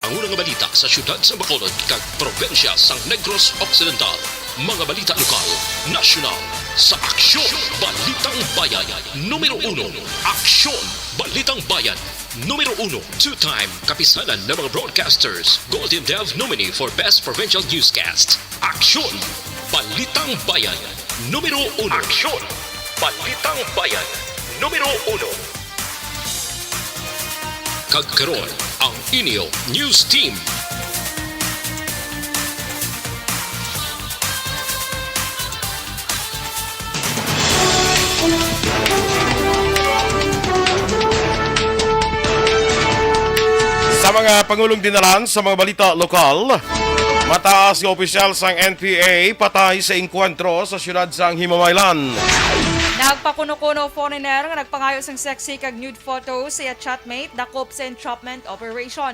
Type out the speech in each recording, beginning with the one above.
Ang unang balita sa syudad sa Bacolod kag probensya sang Negros Occidental. Mga balita lokal, nasyonal, sa Aksyon, Balitang Bayan. Numero 1, Aksyon, Balitang Bayan. Numero 1, two-time kapisanan ng mga broadcasters. Golden Dove nominee for Best Provincial Newscast. Aksyon, Balitang Bayan. Numero 1. Aksyon, Balitang Bayan. Numero 1. Kagkaroon ang inyo News Team. Sa mga pangulong dinalan sa mga balita lokal, mataas ng opisyal sang NPA patay sa engkwentro sa siyudad sang Himamaylan. Nagpakuno-kuno foreigner nga nagpangayo sang sexy kag nude photos sa chatmate dakop sa entrapment operation.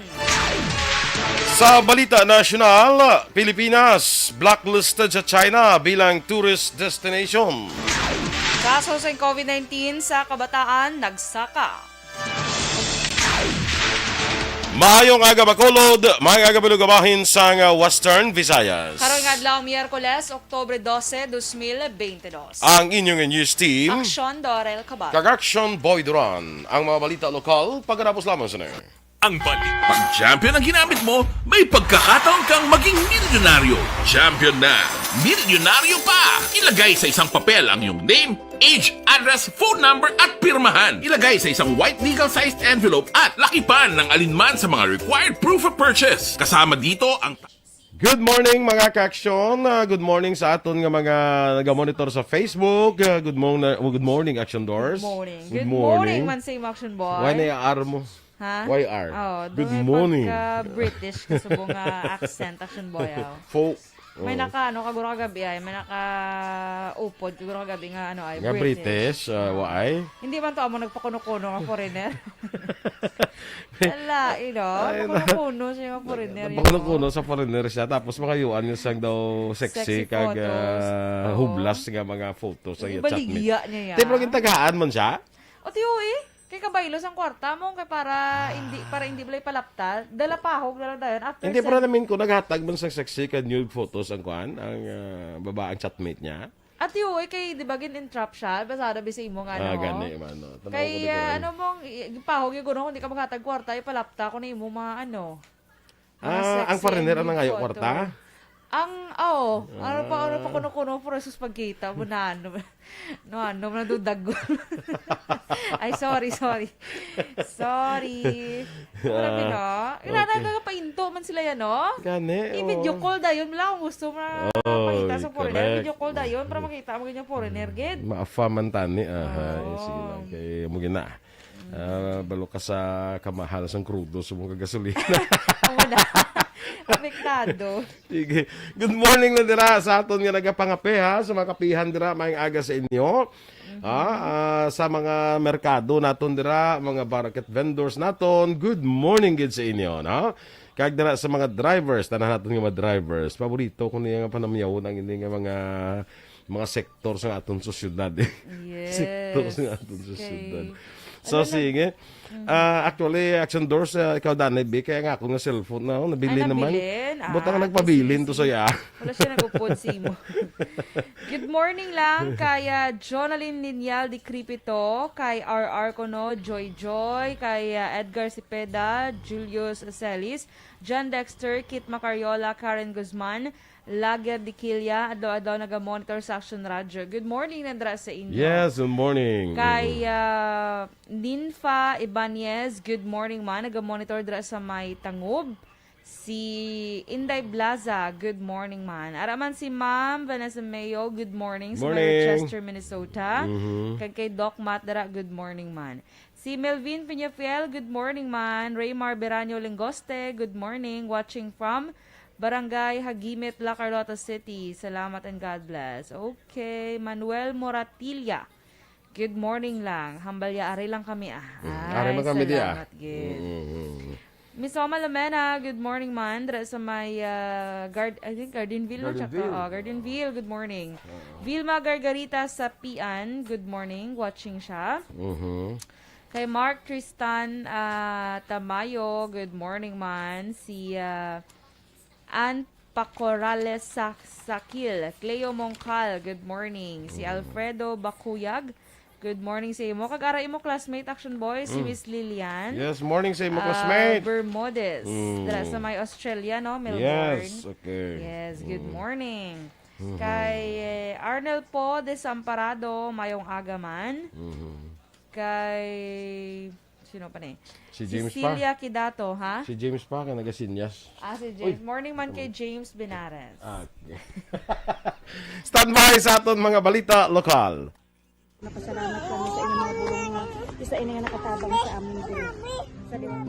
Sa balita nasyonal, Pilipinas blacklisted sa China bilang tourist destination. Kaso sa COVID-19 sa kabataan nagsaka. Maayong aga Bacolod, maayong aga Bilugabahin sa Western Visayas. Karong adlaw Miyerkules, Oktubre 12, 2022. Ang inyong news team, Aksyon, Dorel, Cabato. Aksyon Boy Duran. Ang mga balita lokal, pagkatapos lamang sa na. Ang balita. Pag champion ang ginamit mo, may pagkakataon kang maging milyonaryo. Champion na, milyonaryo pa! Ilagay sa isang papel ang iyong name, age, address, phone number at pirmahan. Ilagay sa isang white legal-sized envelope at lakipan ng alinman sa mga required proof of purchase. Kasama dito ang... Good morning mga ka-aksyon. Good morning sa aton nga mga nag-monitor sa Facebook. Good morning Action Doors. Good morning, man sa Action Boy. Why na yung mo? Ha? Why are? Oh, Good morning. British kasi bunga accent Action Boy. May naka kaguro kagabi ay may naka-upod kaguro kagabi nga ay nga British. Why? Hindi man to amo nagpakuno-kuno nga foreigner. Wala, pakuno-kuno siya nga foreigner. Pakuno-kuno sa foreigner siya tapos makayuan niya sang daw sexy kag hublas nga mga photos sa chatmate. Baligya niya yan. Pero gintagaan man siya? O tiyo kay kabaylo sang kwarta mo kay para hindi balay palapta dala pahog dala dayon after hindi para namin ko naghatag man sang sexy kag nude photos ang babaang chatmate niya. At yun, kay di ba gin-entrap siya, basta sabi sa imo nga gani man. Kay mong pahog yung kuno, hindi ka maghatag kwarta, ipalapta ko na imo mga ang foreigner ang nangayo kwarta? Ano pa kuno-kuno for sus pagkita mo na nadudag. Ay, sorry. Grabe no. Inanaga pa into man sila yan, no? Gani. I-video call dayon, wala akong gusto na makita sa foreigner. Video call dayon para makita mo ganyan foreigner, gid. Maafa man tani. Sige lang. Kaya mo gina. Balo ka sa kamahal sang krudo sa mga gasolina. Wala. Apektado. Sige. Good morning na dira sa aton nga nagapangape ha, sa mga kapihan dira maayong aga sa inyo. Sa mga merkado naton dira, mga market vendors naton, good morning gid sa inyo, no? Kag dira sa mga drivers, tanan naton nga mga drivers, paborito ko niya nga panamyaw ang hindi nga mga sektor sa aton sosyedad. Yes. Sektor sa aton sosyedad. So, sige. Actually, Action Doors, ikaw Danay B, kaya nga ako nga cellphone na, nabili naman. Butang nagpabilin to saya. Wala siya nag-upod si mo. Good morning lang kaya Jonalyn Linyal di Cripito, kay RR Kono, Joy, kay Edgar Cepeda, Julius Celis, John Dexter, Kit Macariola, Karen Guzman, Lager di Kilya, adlaw naga-monitor sa Action Radio. Good morning, Nandra sa inyo. Yes, good morning. Kay Ninfa Ibanez, good morning man, naga-monitor dra sa may Tangub. Si Inday Blaza, good morning man. Araman si Ma'am Vanessa Mayo, good morning. Sa Rochester, Minnesota. Kay Doc Matt dara, good morning man. Si Melvin Piñafiel, good morning man. Raymar Beranyo Lingoste, good morning. Watching from Barangay Hagimit, La Carlota City. Salamat and God bless. Okay, Manuel Moratilla. Good morning lang. Hambalya, ari lang kami Ari lang kami salamat, Miss Oma Lamena, good morning man. Dra sa may Gardenville. Gardenville, good morning. Vilma Gargarita sa Pian, good morning. Watching siya. Kay Mark Tristan Tamayo, good morning man. Si Ann Pacorales Sakil, Cleo Mongcal, good morning. Si Alfredo Bakuyag, good morning sa imo. Kag-ara imo classmate Action Boy, si Miss Lilian. Yes, morning sa imo classmate. Bermudez. Dala sa may Australia, no? Melbourne. Yes, okay. Yes, good morning. Kay Arnel po Desamparado, mayong agaman. Kay sino pa ni? Si James Cecilia Kidato, ha? Si James pa, ka nagasinyas. Si James. Morning man kay James Benares. Okay. Standby sa aton mga balita lokal. Napasalamat kami sa inyong mga bulong nga isa ini nga nakatabang sa amin din. Sa diwang.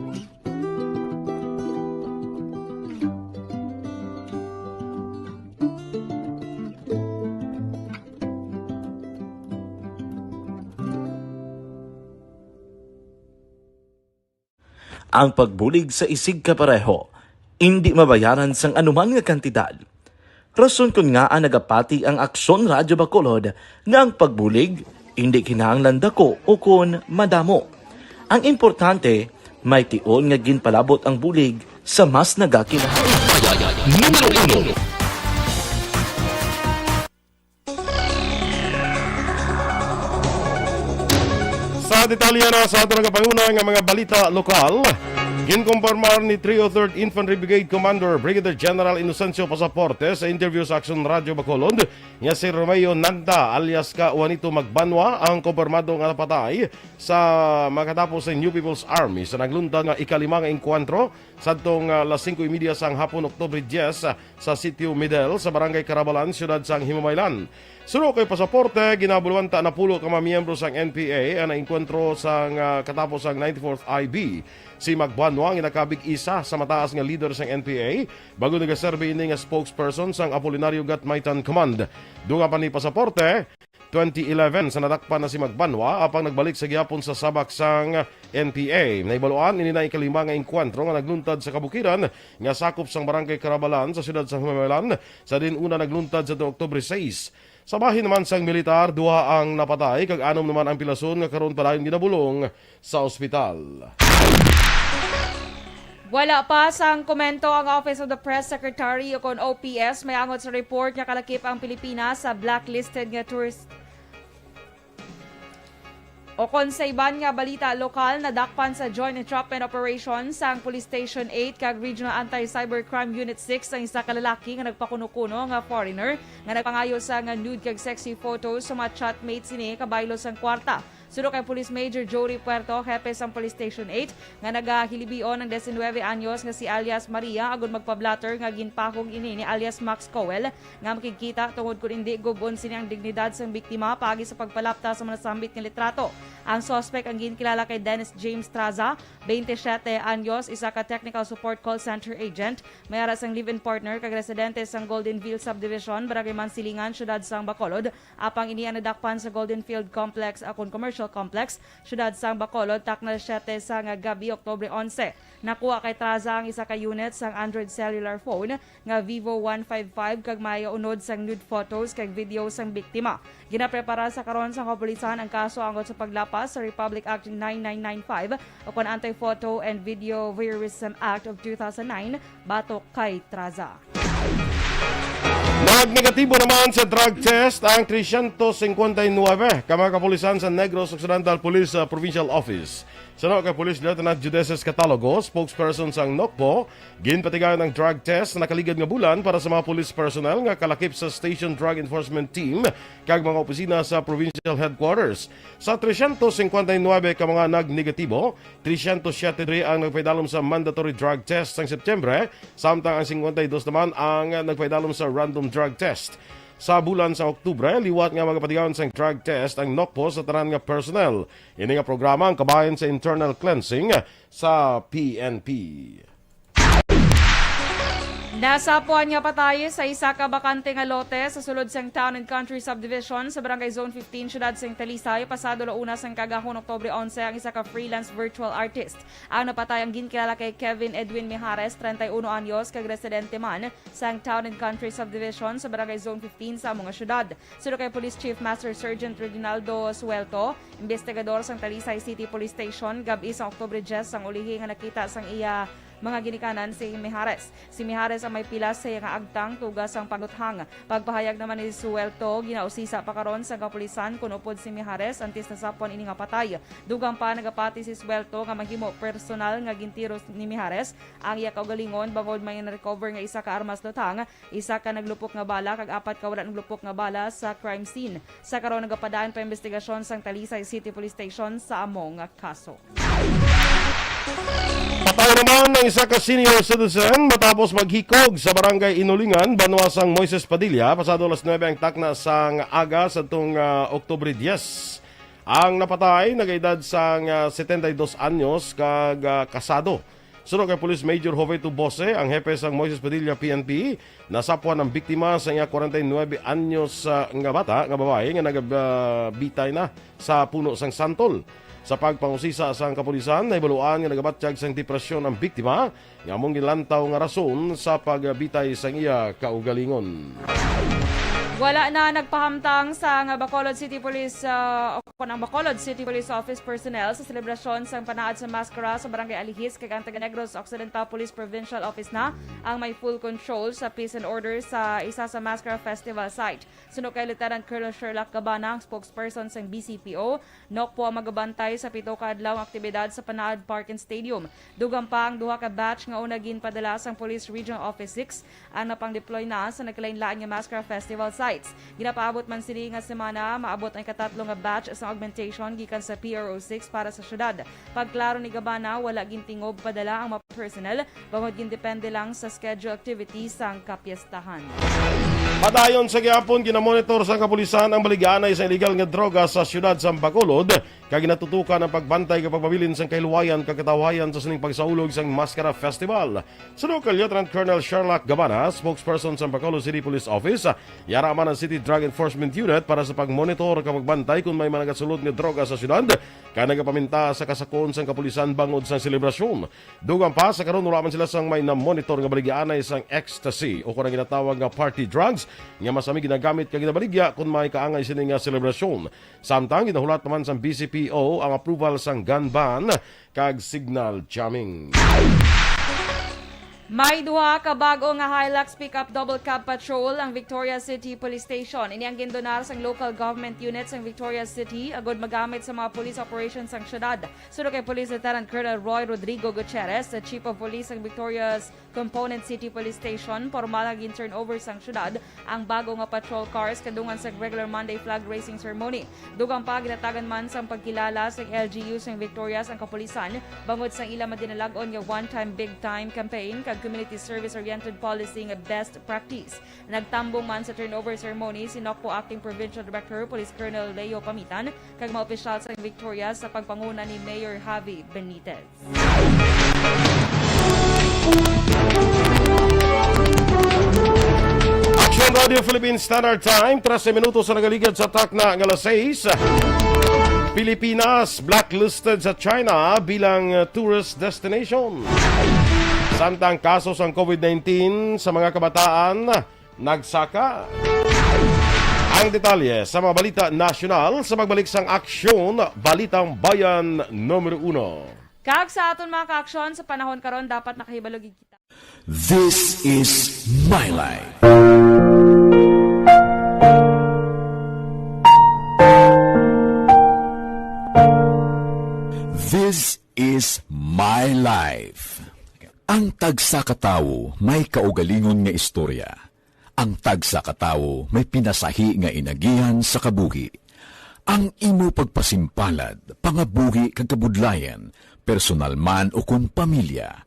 Ang pagbulig sa isig kapareho, hindi mabayaran sang anuman nga kantidad. Rason kun nga ang nagapati ang Aksyon Radyo Bacolod nga ang pagbulig, hindi kinahanglan dako o kun madamo. Ang importante, may tion nga ginpalabot ang bulig sa mas nagakinahan. Numero 1. Sa detalye na sa ato nagapanguna nga mga balita lokal, ginkompormar ni 303rd Infantry Brigade Commander Brigadier General Inocencio Pasaporte sa interview sa Aksyon Radyo Bacolod nga si Romeo Nanda alias ka Juanito Magbanwa ang kompormado nga napatay sa makatapos sa New People's Army sa nagluntad nga ikalimang engkwentro sadtong alas 5:30 sang hapon Oktubre 10 sa Sitio Midel sa Barangay Carabalan, siyudad sang Himamaylan. Suno kay Pasaporte, ginabuluan ta na pulo ka mga miyembro sang NPA ang naengkwentro sang katapos ang 94th IB. Si Magbanwa ang inakabig isa sa mataas nga leader sang NPA bago nagaserve ini nga spokesperson sang Apolinario Gatmaitan Command. Dunga pa ni Pasaporte, 2011 sa nadakpan na si Magbanwa apang nagbalik sa gihapon sa sabak sang NPA. Naibaluan ini na ikalima nga engkwentro nga nagluntad sa kabukiran nga sakop sang Barangay Carabalan sa siyudad sa Himamaylan sa din una nagluntad sa Oktubre 6. Sa bahin naman sang militar, duha ang napatay kag anom naman ang pilason nga karon pa dayon ginabulong sa ospital. Wala pa sang komento ang Office of the Press Secretary o kon OPS may angot sa report nga kalakip ang Pilipinas sa blacklisted nga tourist o kon sa iban nga balita lokal nadakpan sa Joint Entrapment Operation sang Police Station 8 kag Regional Anti-Cybercrime Unit 6 ang isa ka lalaki nga nagpakuno-kuno nga foreigner nga nagpangayo sa nga nude kag sexy photos sa mga chatmates ni kabaylo sang kwarta. Suno kay Police Major Jory Puerto, hepe sang Police Station 8, nga nagahilibion ng 19 anyos nga si alias Maria agud magpa-blatter nga ginpahog ini ni alias Max Cowell nga makikita tungod kun hindi gubon sini ang dignidad sang biktima paagi sa pagpalapta sa mga sambit nga litrato. Ang suspect ang ginkilala kay Dennis James Traza, 27 anyos, isa ka technical support call center agent, may aras ang live-in partner kag residente sang Goldenville Subdivision, Barangay Mansilingan, syudad sang Bacolod, apang ini ang nadakpan sa Goldenfield Complex akon commercial complex, syudad sang Bacolod, takna 7 sa nga gabi Oktubre 11. Nakuha kay Traza ang isa ka unit sang Android cellular phone nga Vivo 155 kag may unod sang nude photos kag video sang biktima. Ginaprepara sa karon sang kapulisan ang kaso angot sa paglapas sa Republic Act 9995 o kon Anti-Photo and Video Voyeurism Act of 2009 batok kay Traza. Nagnegatibo naman sa drug test ang 359 ka mga kapulisan sa Negros Occidental Police Provincial Office. Suno kay Police Lieutenant Judeces Catalogo, spokesperson sang NOCPO, ginpatigayon ng drug test na nakaligad nga bulan para sa mga police personnel nga kalakip sa Station Drug Enforcement Team kag mga opisina sa provincial headquarters. Sa 359 ka mga nagnegatibo, 373 ang nagpaidalom sa mandatory drug test sang Setyembre, samtang ang 52 naman ang nagpaidalom sa random drug test. Sa bulan sa Oktubre, liwat nga magapatigawan sa drug test ang NOCPO sa tanan nga personnel. Ini nga programa ang kabayan sa internal cleansing sa PNP. Nasapuan nga patay sa isa ka bakante nga lote sa sulod sang Town and Country Subdivision sa Barangay Zone 15, Syudad sang Talisay, pasado launa sang kagahon Oktubre 11 ang isa ka freelance virtual artist. Ang napatay ang ginkilala kay Kevin Edwin Mijares, 31 anyos, kag residente man sang Town and Country Subdivision sa Barangay Zone 15 sa mga syudad. Sulo kay Police Chief Master Sergeant Reginaldo Suelto, investigador sang Talisay City Police Station, gabi sang Oktubre 10 sang ulihi nga nakita sang iya mga ginikanan si Mijares. Si Mijares ang may pilas sa nga agtang tugas ang paguthang. Pagpahayag naman ni Suelto, ginausisa pa karon sa kapulisan kung upod si Mijares antes na sapon ini nga patay. Dugang pa nagapati si Suelto nga mahimo personal nga gintiro ni Mijares ang iya kaugalingon bangod may na-recover nga isa ka armas lutang, isa ka naglupok nga bala kag apat ka wala naglupok nga bala sa crime scene. Sa karon nagapadaan pa investigasyon sang Talisay City Police Station sa among kaso. Patay naman ng isa ka senior citizen matapos maghikog sa barangay Inulingan, Banwasang Moises Padilla, pasado alas 9 ang takna sang aga sa itong Oktubre 10. Ang napatay, nag-edad sang 72 anyos, kag kasado. Sunod kay Police Major Joveto Bose, ang hepe sang Moises Padilla PNP, nasapuan ng biktima sa iya 49 anyos nga bata, nga babae, nga nagabitay na sa puno sang santol. Sa pagpangusisa sa kapulisan, naibaluan nga nagabatsyag sang depresyon ang biktima, nga mong gilantaw nga rason sa pagbitay sang iya kaugalingon. Wala na nagpahamtang sa Bacolod City Police ng Bacolod City Police Office personnel sa selebrasyon sa panaad sa maskara sa Barangay Alihis kay ang Negros Occidental Police Provincial Office na ang may full control sa peace and order sa isa sa maskara festival site. Sunod kay Lieutenant Colonel Sherlock Gabana, ang spokesperson sa BCPO, nokpo ang magabantay sa pito ka adlaw aktibidad sa Panaad Park and Stadium. Dugang pa ang duha ka batch nga una ginpadala sang Police Regional Office 6 ang napang-deploy na sa nagkalain-lain nga maskara festival sites. Ginapaabot man sini nga semana, maabot ang ikatatlo nga batch sa augmentation gikan sa PRO6 para sa syudad. Pagklaro ni Gabana, wala gintingob padala ang mga personnel, bangod gindepende lang sa schedule activities sang kapiestahan. Padayon sa gihapon, ginamonitor sa kapulisan ang baliganay sa illegal nga droga sa syudad sa Bacolod, kag ginatutukan ang pagbantay kapag pabilin sang kahiluwayan kagkatawayan sa sining pagsaulog sang Maskara Festival. Sunod kay Lieutenant Colonel Sherlock Gabana, spokesperson sa Bacolod City Police Office, yaraman ang City Drug Enforcement Unit para sa pagmonitor kapag bantay kung may mga nagasulod nga droga sa syudad, kaya nagapaminta sa kasakon sang kapulisan bangod sang selebrasyon. Dugang pa sa karon wala man sila sang may na-monitor nga baliganay sang ecstasy o kung ginatawag nga party drugs nga masami ginagamit kag ginabaligya kung may kaangay sini nga selebrasyon. Samtang ginahulat naman sang BCPO ang approval sang gun ban kag signal jamming. May duha ka bago nga Hilux pickup double cab patrol ang Victoria City Police Station. Ini ang gindonar sang local government units sang Victoria City agod magamit sa mga police operations sang syudad. Sunod kay Police Lieutenant Colonel Roy Rodrigo Gutierrez, the Chief of Police sang Victoria's Component City Police Station, formal nga gin-turnover sang syudad ang bago nga patrol cars kadungan sa regular Monday flag raising ceremony. Dugang pa ginatagan man sang pagkilala sang LGU sang Victoria sang kapulisan bangod sang ila madinalagon nga one-time big-time campaign kag community service-oriented policy nga best practice. Nagtambong man sa turnover ceremony si Nokpo Acting Provincial Director Police Colonel Leo Pamitan kag mga opisyal sa Victoria sa pagpanguna ni Mayor Javi Benitez. Aksyon Radio Philippines Standard Time, 13 minutos sa nagaligad sa takna ng alas 6. Pilipinas blacklisted sa China bilang tourist destination. Samtang kaso sa COVID-19 sa mga kabataan nagsaka. Ang detalye sa mga balita nasyonal sa magbalik sang Aksyon, Balitang Bayan Numero 1. Kag sa aton mga ka-aksyon sa panahon karon dapat nakahibalog kita. This is my life. This is my life. Ang tagsa katawo may kaugalingon nga istorya. Ang tagsa katawo may pinasahi nga inagihan sa kabuhi. Ang imo pagpasimpalad, pangabuhi kag kabudlayan, personal man o kun pamilya,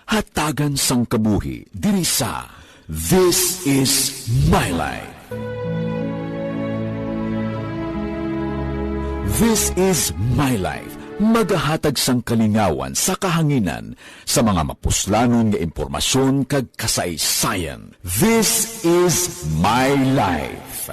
hatagan sang kabuhi diri sa This is my life. This is my life. magahatag sang kalingawan sa kahanginan sa mga mapuslanon nga impormasyon kag kasaysayan. This is My Life.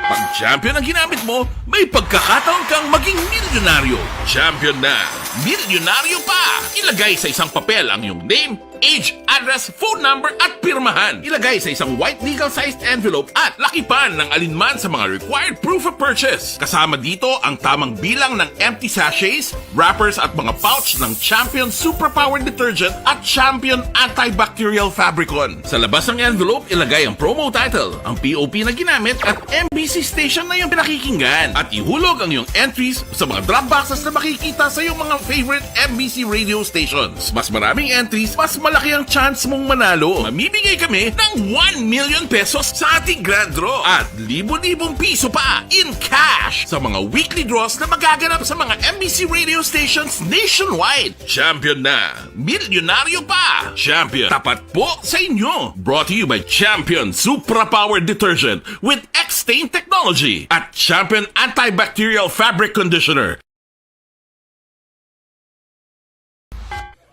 Pag champion ang ginamit mo, may pagkakataon kang maging milyonaryo. Champion na, milyonaryo pa! Ilagay sa isang papel ang iyong name, age, address, phone number at pirmahan. Ilagay sa isang white legal-sized envelope at lakipan ng alinman sa mga required proof of purchase. Kasama dito ang tamang bilang ng empty sachets, wrappers at mga pouch ng Champion Superpower Detergent at Champion Antibacterial Fabricon. Sa labas ng envelope, ilagay ang promo title, ang POP na ginamit at MBC station na yung pinakikinggan. At ihulog ang iyong entries sa mga drop boxes na makikita sa iyong mga favorite MBC radio stations. Mas maraming entries, mas malaki ang chance mong manalo. Mamimigay kami ng 1 million pesos sa ating grand draw at libo-libong piso pa in cash sa mga weekly draws na magaganap sa mga MBC radio stations nationwide. Champion na, milyonaryo pa. Champion, tapat po sa inyo. Brought to you by Champion Supra Power Detergent with X-Stain Technology at Champion Antibacterial Fabric Conditioner.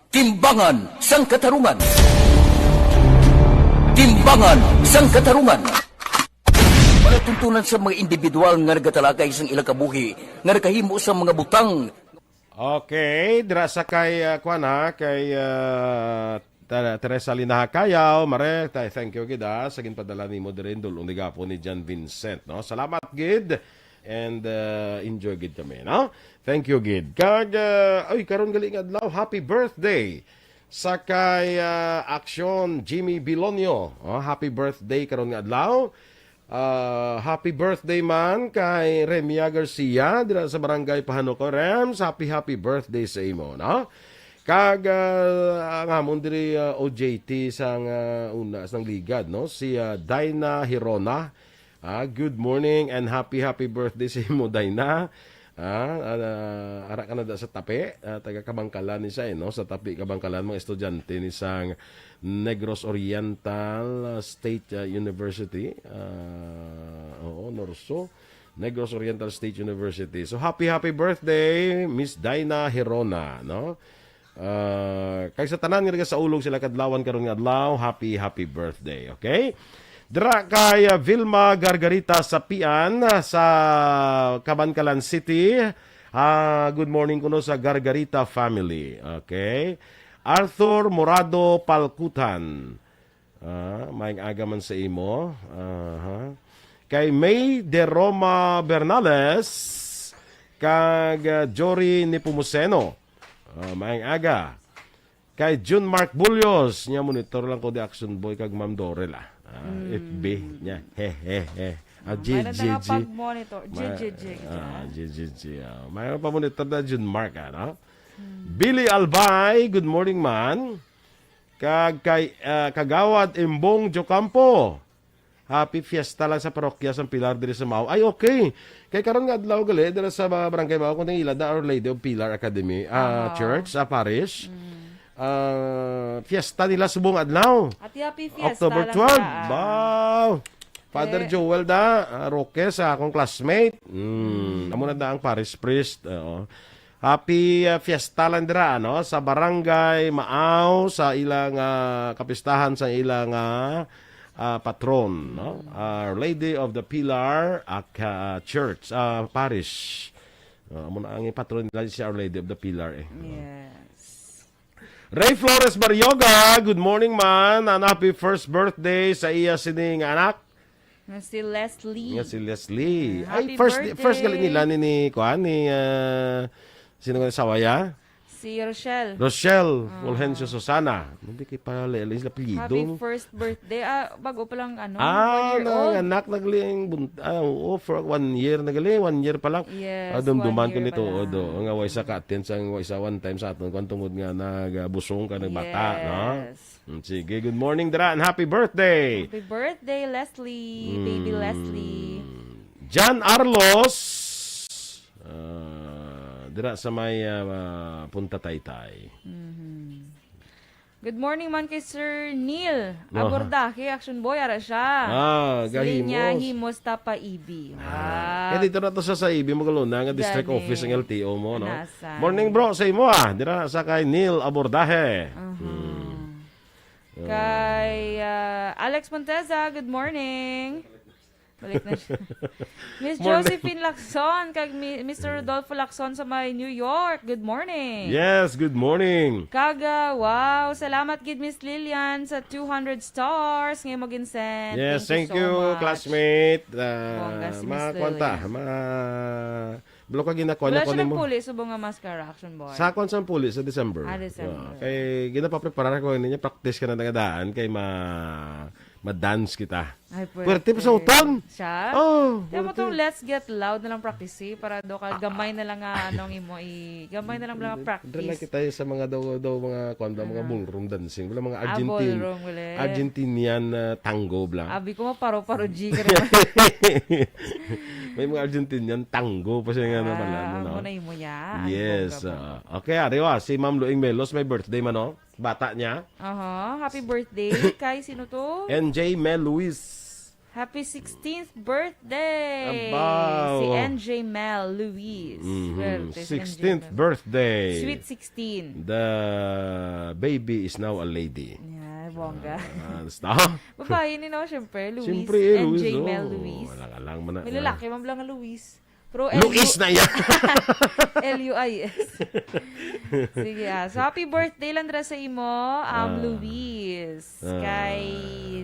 Timbangan sang katarungan. Timbangan sang katarungan. Palatuntunan sa mga individual nga nagatalagay sang ilang kabuhi nga nakahimo sa mga butang. Okay, dira sa kay kay Teresa Linahakayaw, Mare, thank you gid sa ginpadala nimo diri dulong ni gapo ni John Vincent, no? Salamat gid and enjoy gid kami, no? Thank you gid. Kag ay karon gali nga adlaw, happy birthday sa kay Aksyon Jimmy Bilonio. Oh, happy birthday karon nga adlaw. Happy birthday man kay Remia Garcia dira sa barangay Pahanoko Rems. Happy birthday sa imo, no? Kag ang amon diri OJT sang una sang ligad, no? Si Dina Hirona. Good morning and happy birthday sa imo, Dina. Ara ka na da sa tapi, taga Kabangkalan ni siya, no? Sa tapi Kabangkalan, mga estudyante ni sang Negros Oriental State University. Norso. Negros Oriental State University. So happy birthday, Miss Dina Hirona, no? Kay sa tanan nga sa ulog sila kadlawan karon nga adlaw, happy birthday, okay? Dira kay Vilma Gargarita sa Pian sa Kabangkalan City. Good morning kuno sa Gargarita family. Okay. Arthur Morado Palkutan. Maayong aga man sa imo. Kay May de Roma Bernales kag Jory Nepomuceno. Maayong aga. Kay June Mark Bulios, nya monitor lang ko di Action Boy kag Ma'am Dorel. FB niya. Mayroon na nga pag-monitor. Mayroon pa monitor na June Mark, no? Billy Albay, good morning man. Kay Kagawad Imbong Jocampo. Happy fiesta lang sa parokya sa Pilar diri sa Mao. Ay, okay. Kay karon nga adlaw gali diri sa barangay Mao kun ilada Our Lady of Pilar Academy Church sa parish. Fiesta nila subong adlaw. At happy fiesta October 12. Wow. Father Joel da, Roque sa akong classmate. Amo na da ang parish priest. Happy fiesta lang dira, no? Sa barangay Maaw sa ilang kapistahan sa ilang patron, no? Our Lady of the Pilar Church, parish. Amo na ang patron nila si Our Lady of the Pilar Yes. Ray Flores Baryoga, good morning man, and happy first birthday sa iya sining anak. Nga si Leslie. Nga si Leslie. Happy Ay, first galing birthday. nila ni sino nga sawaya? Si Rochelle. Fulgencio Susana. Hindi kay pala alis na Happy apelyido. first birthday. Bago pa lang 1 year old. Anak nagaling for 1 year nagaling, 1 year pa lang. Yes, Dumduman 1 ko year nito pa lang. nga way sa ka-attend sang way sa one time sa aton kan tungod nga nagbusong ka nagbata, no? Yes. Sige, good morning dira and happy birthday. Happy birthday, Leslie. Baby Leslie. John Arlos dira sa may Punta Taytay. Good morning man kay Sir Neil. Abordahe, Aksyon Boy, ara siya. Gahimos. Linya Himos Tapa Ibi. Kaya dito na to sa IB magaluna nga district Gani. office ng LTO mo, no? Nasa. Morning bro, sa imo dira sa kay Neil Abordahe. Kay Alex Monteza, good morning. Balik na siya. Miss Josephine Lacson, kag Mr. Rodolfo Lacson sa may New York. Good morning. Yes, good morning. Kaga, wow. Salamat gid Miss Lilian sa 200 stars ngayon mo ginsend. Yes, thank so you, much. classmate. Bongga si Miss Makwanta, Blo ka ginakuha Wala niya siya ng mo. puli sa bunga mascara, Aksyon Boy. Sa kwan sa puli sa December. December. Kay ginapapreparar ko niya practice ka na nagadaan kay ma-dance kita. Ay, Pwerte pa sa uton. Siya? Oh. Kaya mo itong let's get loud na lang practice para do ka gamay na lang nga anong imo gamay na lang lang Dala practice. kita sa mga daw mga kwan ba, mga ballroom dancing. Wala mga Ballroom ulit. Argentinian tango bla. Abi ko paro-paro G ka rin. May mga Argentinian tango pa siya nga na pala. Amo na imo ya. Yes. Okay, ariwa. Si Ma'am Luing Melos, may birthday man, no? Bata niya. Happy birthday kay sino to? NJ Mel Luis. Happy 16th birthday! Abaw. Si NJ Mel Luis. Swerte si NJ 16th Mel. birthday. Sweet 16. The baby is now a lady. Yeah, bongga. Basta. Babae ni no, syempre. Luis. Siyempre, NJ Luis. Mel Luis. Wala ka lang man. May lalaki, man lang nga Luis. Pero Luis na yan. Luis. Sige So, happy birthday lang dra sa imo, Luis. Kay,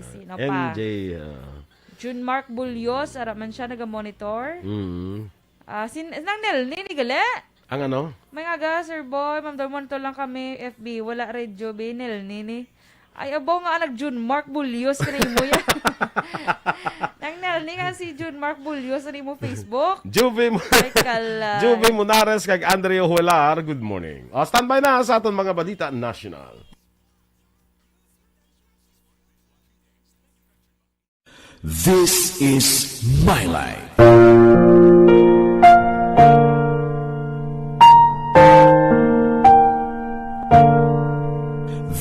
sino pa? NJ. June Mark Bulyos, araman siya naga-monitor. Nang Nel, ninigali? Ang ano? May aga, Sir Boy, ma'am, monitor lang kami, FB, wala radio, Benel, nini. Ay, abaw nga anak June Mark Bulyos, kanay mo yan. Nang Nel, ni nga si June Mark Bulyos, kanay mo Facebook. Juve Munares kag Andrea Huelar, good morning. Standby na sa aton mga balita national. This is my life.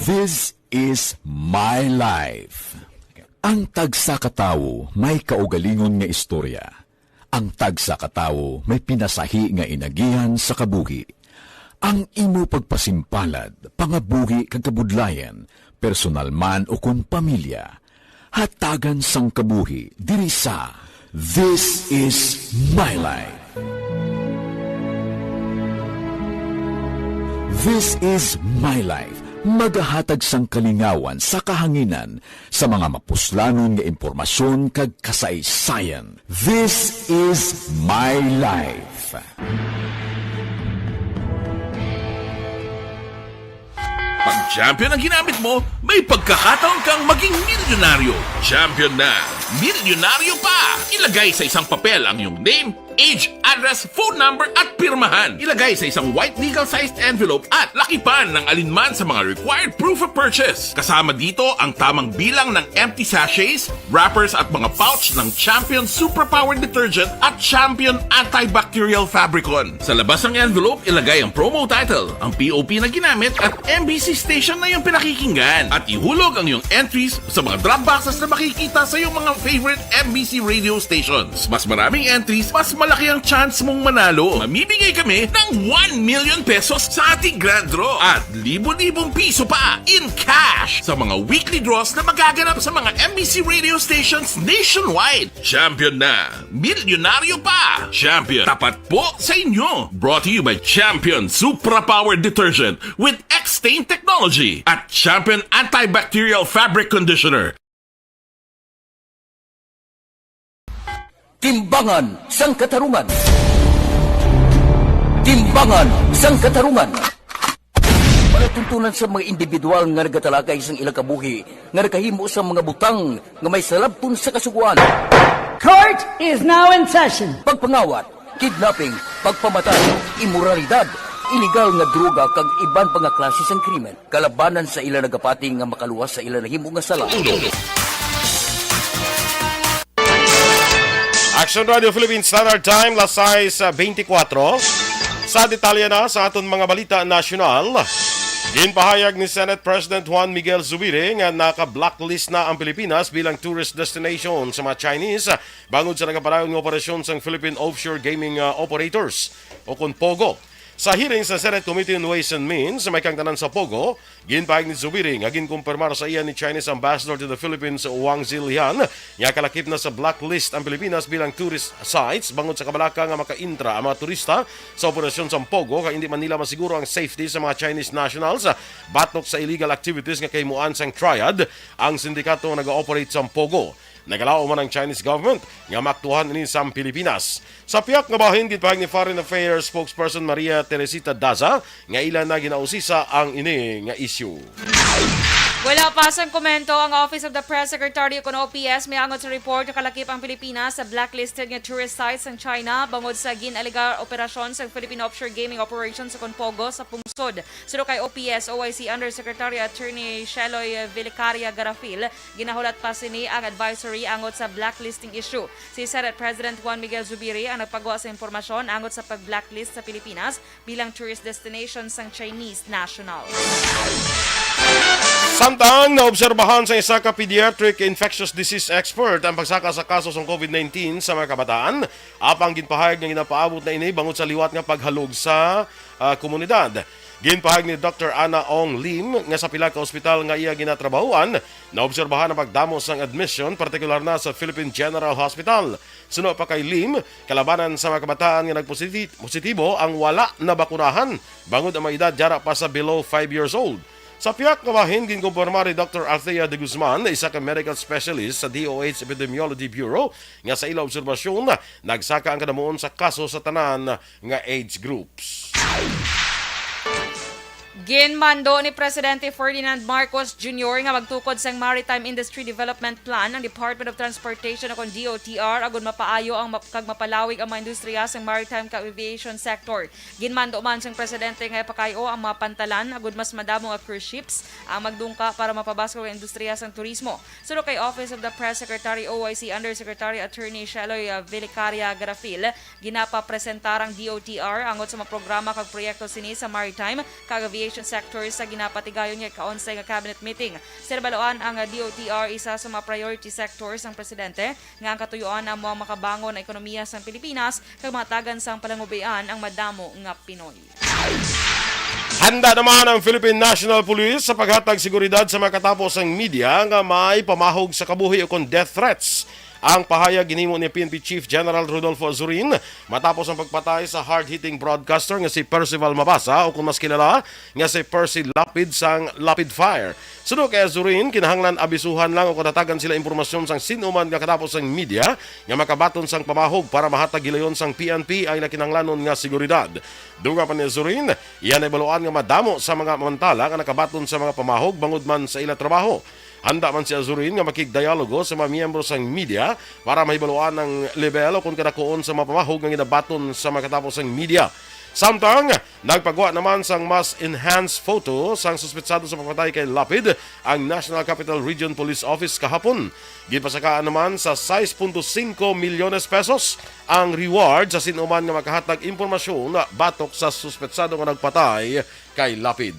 This is my life. Ang tagsa katawo may kaugalingon nga istorya. Ang tagsa katawo may pinasahi nga inagihan sa kabuhi. Ang imo pagpasimpalad, pangabuhi kag kabudlayan, personal man o kun pamilya, hatagan sang kabuhi diri sa This is my life. This is my life. Magahatag sang kalingawan sa kahanginan sa mga mapuslanon nga impormasyon kag kasaysayan. This is my life. Pag champion ang ginamit mo, may pagkakataon kang maging milyonaryo. Champion na, milyonaryo pa! Ilagay sa isang papel ang iyong name, age, address, phone number at pirmahan. Ilagay sa isang white legal-sized envelope at lakipan ng alinman sa mga required proof of purchase. Kasama dito ang tamang bilang ng empty sachets, wrappers at mga pouch ng Champion Superpower Detergent at Champion Antibacterial Fabricon. Sa labas ng envelope, ilagay ang promo title, ang POP na ginamit at MBC station na yung pinakikinggan. At ihulog ang iyong entries sa mga drop boxes na makikita sa iyong mga favorite MBC radio stations. Mas maraming entries, mas malaki ang chance mong manalo. Mamibigay kami ng 1 million pesos sa ating grand draw at libo-libong piso pa in cash sa mga weekly draws na magaganap sa mga MBC radio stations nationwide. Champion na, milyonaryo pa. Champion, tapat po sa inyo. Brought to you by Champion Superpower Detergent with X-Stain Technology at Champion Antibacterial Fabric Conditioner. Timbangan sang katarungan. Timbangan sang katarungan. Palatuntunan sa mga individual nga nagatalagay sang ilang kabuhi nga nakahimo sa mga butang nga may salabton sa kasuguan. Court is now in session. Pagpangawat, kidnapping, pagpamatay, imoralidad, iligal nga droga kag iban pa nga klase sang krimen. Kalabanan sa ilang nagapati nga makaluwas sa ilang nahimo nga sala. Action Radio Philippines Standard Time, lasay sa 24. Sa detalye na sa aton mga balita nasyonal. Ginpahayag ni Senate President Juan Miguel Zubiri nga naka-blacklist na ang Pilipinas bilang tourist destination sa mga Chinese bangod sa nagaparayon ng operasyon sa Philippine Offshore Gaming Operators o kung POGO. Sa hearing sa Senate Committee on Ways and Means sa may kangtanan sa POGO, ginpahayag ni Zubiri nga ginkumpirmar sa iya ni Chinese Ambassador to the Philippines Wang Zilian nga kalakip na sa blacklist ang Pilipinas bilang tourist sites bangod sa kabalaka nga makaintra ang mga turista sa operasyon sa POGO kay hindi man nila masiguro ang safety sa mga Chinese nationals batok sa illegal activities nga kaymuan sang triad ang sindikato nga nag-ooperate sa POGO. Nagalao man ang Chinese government nga maktuhan ini sa Pilipinas. Sa piyak nga bahin, gitpahag ni Foreign Affairs spokesperson Maria Teresita Daza nga ilan na ginausisa ang ini nga issue. Wala pa sang komento ang Office of the Press Secretary o OPS may angot sa report na kalakip ang Pilipinas sa blacklisted nga tourist sites ng China bangod sa ginaligar operasyon sa Philippine Offshore Gaming Operations sa Conpogo sa Pungsod. Sulo kay OPS OIC Undersecretary Attorney Sheloy Vilicaria Garafil, ginahulat pa sini ang advisory angot sa blacklisting issue. Si Senate President Juan Miguel Zubiri ang nagpagawa sa impormasyon angot sa pag-blacklist sa Pilipinas bilang tourist destination sang Chinese national. Samtang naobserbahan sa isa ka pediatric infectious disease expert ang pagsaka sa kaso sa COVID-19 sa mga kabataan, apang ginpahayag nga ginapaabot na ini bangod sa liwat nga paghalog sa komunidad. Ginpahayag ni Dr. Ana Ong Lim nga sa pila ka ospital nga iya ginatrabahuan, naobserbahan ang pagdamo sang admission partikular na sa Philippine General Hospital. Suno pa kay Lim, kalabanan sa mga kabataan nga nagpositibo ang wala na bakunahan bangod ang mga edad jara pa sa below 5 years old. Sa piyak nga bahin, ginkumpirma ni Dr. Althea de Guzman, isa ka medical specialist sa DOH Epidemiology Bureau, nga sa ila obserbasyon, nagsaka ang kadamuon sa kaso sa tanan nga age groups. Ginmando ni Presidente Ferdinand Marcos Jr. nga magtukod sang Maritime Industry Development Plan ng Department of Transportation o DOTR agud mapaayo ang mapalawig ang mga industriya sang maritime aviation sector. Ginmando man sang Presidente nga ipakayo ang mga pantalan agud mas madamo nga cruise ships ang magdungka para mapabasko ang industriya sang turismo. Sulo kay Office of the Press Secretary OIC Undersecretary Attorney Sheloy Vilicaria Garafil, ginapa-presentar ang DOTR angot sa mga programa kag proyekto sini sa maritime kag aviation sectors sa ginapatigayon nga kaonsay nga cabinet meeting. Serbaloan ang DOTR isa sa mga priority sectors ng presidente nga ang katuyuan ang mga makabangon na ekonomiya sa Pilipinas kag matagan sang palangubayan ang madamo nga Pinoy. Handa naman ang Philippine National Police sa paghatag seguridad sa mga katapos ang media nga may pamahog sa kabuhi o kon death threats. Ang pahayag ginhimo ni PNP Chief General Rodolfo Azurin matapos ang pagpatay sa hard-hitting broadcaster nga si Percival Mabasa o kung mas kilala nga si Percy Lapid sang Lapid Fire. Suno kay Azurin, kinahanglan abisuhan lang o katatagan sila impormasyon sang sinuman nga katapos ang media nga makabaton sang pamahog para mahatag gilayon sang PNP ay nakinahanglanon nga seguridad. Duga pa ni Azurin, iyan ay baluan nga madamo sa mga mantala nga nakabaton sa mga pamahog bangod man sa ila trabaho. Handa man si Azurin nga makigdialogo sa mga miyembro sang media para mahibaluan ang level o kung kadakoon sa mga pamahog nga ginabaton sa mga katapos ang media. Samtang, nagpagawa naman sang mas enhanced photo sang suspetsado sa pagpatay kay Lapid ang National Capital Region Police Office kahapon. Gipasakaan naman sa 6.5 milyones pesos ang reward sa sinuman nga makahatag impormasyon batok sa suspetsado nga nagpatay kay Lapid.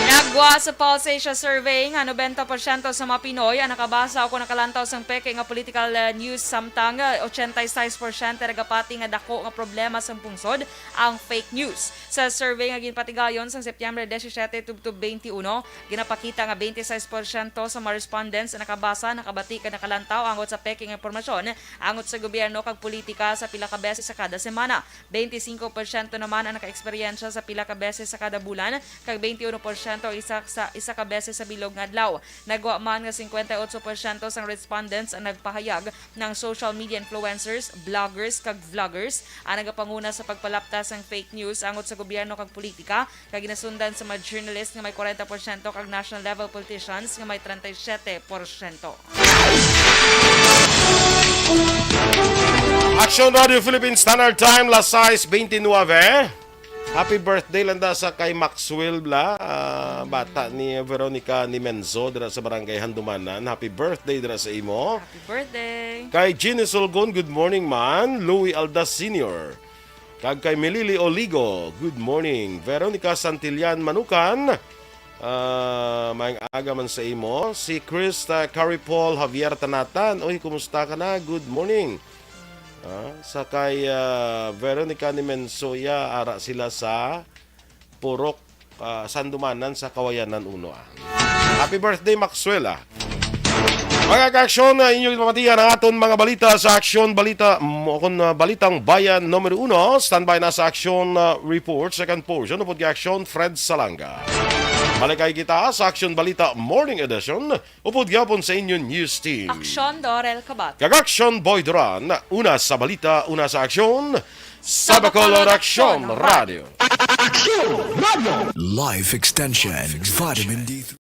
Nagwa sa Pulse Asia Survey nga 90% sa mga Pinoy ang nakabasa o kung nakalantaw sang peke nga political news samtang 86% nagapati nga dako nga problema sa pungsod ang fake news. Sa survey nga ginpatigayon sang Setyembre 17 tubtob 21, ginapakita nga 26% sa mga respondents ang nakabasa, nakabati ka nakalantaw angot sa peke nga impormasyon angot sa gobyerno kag politika sa pila ka beses sa kada semana. 25% naman ang naka-eksperyensya sa pila ka beses sa kada bulan kag 21% isa ka beses sa bilog nga adlaw. Nagwa man nga 58% sang respondents ang nagpahayag ng social media influencers, bloggers kag vloggers ang nagapanguna sa pagpalaptas ng fake news angot sa gobyerno kag politika kag ginasundan sa mga journalist nga may 40% kag national level politicians nga may 37%. Aksyon Radio Philippines Standard Time, las 6:29. Happy birthday landa sa kay Maxwell bata ni Veronica ni Menzo dira sa barangay Handumanan. Happy birthday dira sa imo. Happy birthday. Kay Ginny Solgon, good morning man. Louie Aldas Sr. Kag kay Melili Oligo, good morning. Veronica Santillan Manukan, maayong aga man sa imo. Si Chris Caripol Javier Tanatan, oy, kumusta ka na? Good morning. Sa kay Veronica ni Mensoya, ara sila sa Purok, Sandumanan sa Kawayanan Uno. Happy birthday, Maxwell. Mga ka-aksyon, inyong ipamatihan ang aton mga balita sa Aksyon Balitang Bayan Numero 1. Standby na sa Aksyon Report, second portion. Upod ka-aksyon, Fred Salanga. Malikay kita sa Aksyon Balita Morning Edition. Upod gapon sa inyong news team. Aksyon, Dorel, Kabat. Kag-aksyon, Boy Duran. Una sa balita, una sa aksyon. Sa Bacolod Aksyon Radio. Life Extension, Vitamin D3.